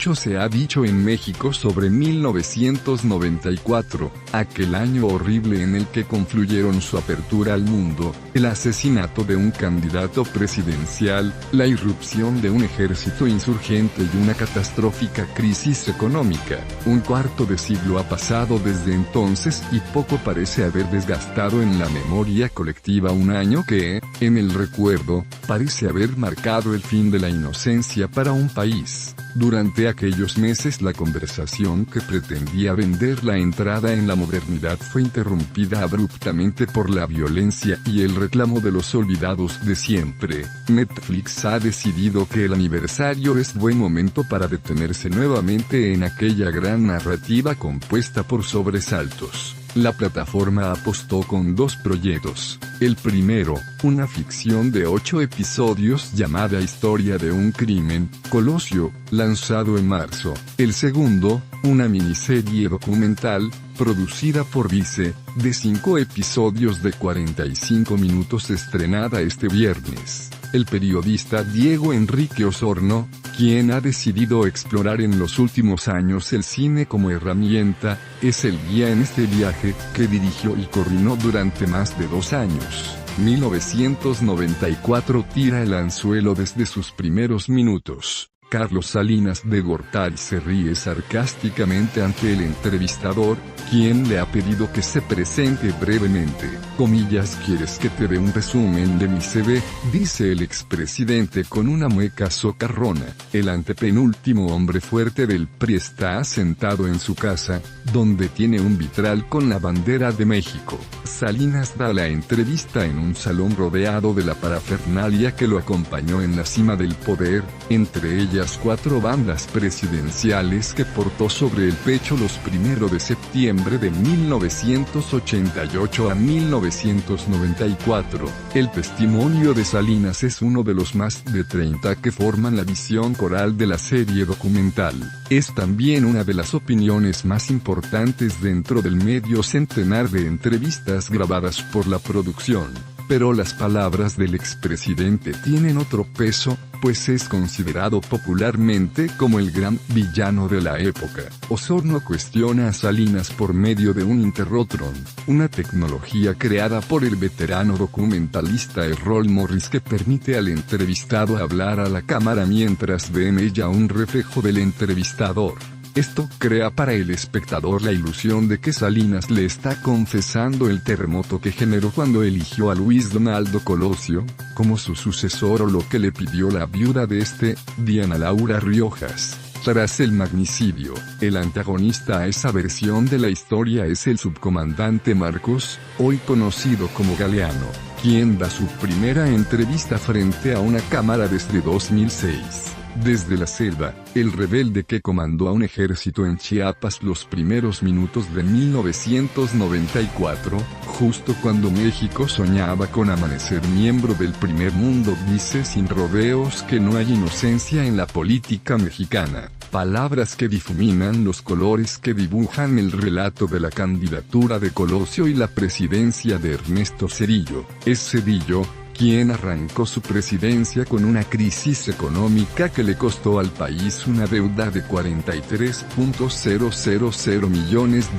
mucho se ha dicho en México sobre 1994, aquel año horrible en el que confluyeron su apertura al mundo, el asesinato de un candidato presidencial, la irrupción de un ejército insurgente y una catastrófica crisis económica. Un cuarto de siglo ha pasado desde entonces y poco parece haber desgastado en la memoria colectiva un año que, en el recuerdo, parece haber marcado el fin de la inocencia para un país. Durante aquellos meses la conversación que pretendía vender la entrada en la modernidad fue interrumpida abruptamente por la violencia y el reclamo de los olvidados de siempre. Netflix ha decidido que el aniversario es buen momento para detenerse nuevamente en aquella gran narrativa compuesta por sobresaltos. La plataforma apostó con dos proyectos. El primero, una ficción de 8 episodios llamada Historia de un crimen, Colosio, lanzado en marzo. El segundo, una miniserie documental, producida por Vice, de 5 episodios de 45 minutos estrenada este viernes. El periodista Diego Enrique Osorno, quien ha decidido explorar en los últimos años el cine como herramienta, es el guía en este viaje, que dirigió y coordinó durante más de 2 años. 1994 tira el anzuelo desde sus primeros minutos. Carlos Salinas de Gortari se ríe sarcásticamente ante el entrevistador, quien le ha pedido que se presente brevemente. Comillas, ¿quieres que te dé un resumen de mi CV?, dice el expresidente con una mueca socarrona. El antepenúltimo hombre fuerte del PRI está sentado en su casa, donde tiene un vitral con la bandera de México. Salinas da la entrevista en un salón rodeado de la parafernalia que lo acompañó en la cima del poder, entre ellas 4 bandas presidenciales que portó sobre el pecho los 1 de septiembre de 1988 a 1994. El testimonio de Salinas es uno de los más de 30 que forman la visión coral de la serie documental. Es también una de las opiniones más importantes dentro del medio centenar de entrevistas grabadas por la producción. Pero las palabras del expresidente tienen otro peso, pues es considerado popularmente como el gran villano de la época. Osorno cuestiona a Salinas por medio de un interrotron, una tecnología creada por el veterano documentalista Errol Morris que permite al entrevistado hablar a la cámara mientras ve en ella un reflejo del entrevistador. Esto crea para el espectador la ilusión de que Salinas le está confesando el terremoto que generó cuando eligió a Luis Donaldo Colosio como su sucesor, o lo que le pidió la viuda de este, Diana Laura Riojas. Tras el magnicidio, el antagonista a esa versión de la historia es el subcomandante Marcos, hoy conocido como Galeano, quien da su primera entrevista frente a una cámara desde 2006. Desde la selva, el rebelde que comandó a un ejército en Chiapas los primeros minutos de 1994, justo cuando México soñaba con amanecer miembro del primer mundo, dice sin rodeos que no hay inocencia en la política mexicana. Palabras que difuminan los colores que dibujan el relato de la candidatura de Colosio y la presidencia de Ernesto Zedillo. Es Zedillo quien arrancó su presidencia con una crisis económica que le costó al país una deuda de $43.000 millones,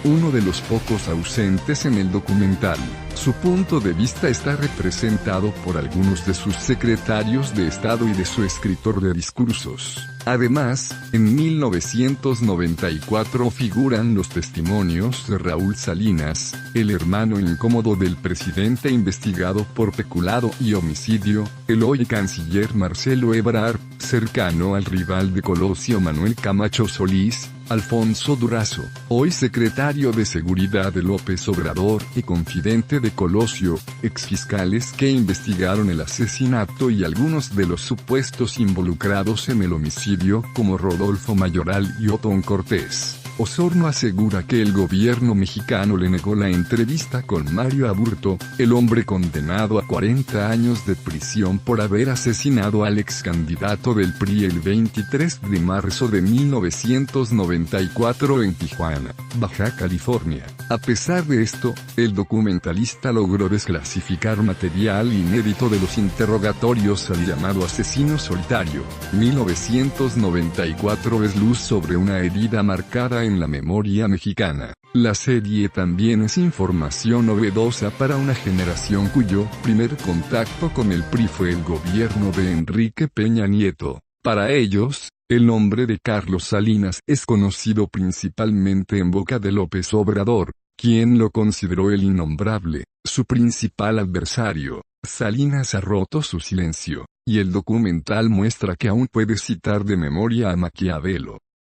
uno de los pocos ausentes en el documental. Su punto de vista está representado por algunos de sus secretarios de Estado y de su escritor de discursos. Además, en 1994 figuran los testimonios de Raúl Salinas, el hermano incómodo del presidente investigado por peculado y homicidio, el hoy canciller Marcelo Ebrard, cercano al rival de Colosio Manuel Camacho Solís, Alfonso Durazo, hoy secretario de Seguridad de López Obrador y confidente de Colosio, exfiscales que investigaron el asesinato y algunos de los supuestos involucrados en el homicidio como Rodolfo Mayoral y Otón Cortés. Osorno asegura que el gobierno mexicano le negó la entrevista con Mario Aburto, el hombre condenado a 40 años de prisión por haber asesinado al ex candidato del PRI el 23 de marzo de 1994 en Tijuana, Baja California. A pesar de esto, el documentalista logró desclasificar material inédito de los interrogatorios al llamado asesino solitario. 1994 es luz sobre una herida marcada en la memoria mexicana. La serie también es información novedosa para una generación cuyo primer contacto con el PRI fue el gobierno de Enrique Peña Nieto. Para ellos, el nombre de Carlos Salinas es conocido principalmente en boca de López Obrador, quien lo consideró el innombrable, su principal adversario. Salinas ha roto su silencio, y el documental muestra que aún puede citar de memoria a Maquiavelo.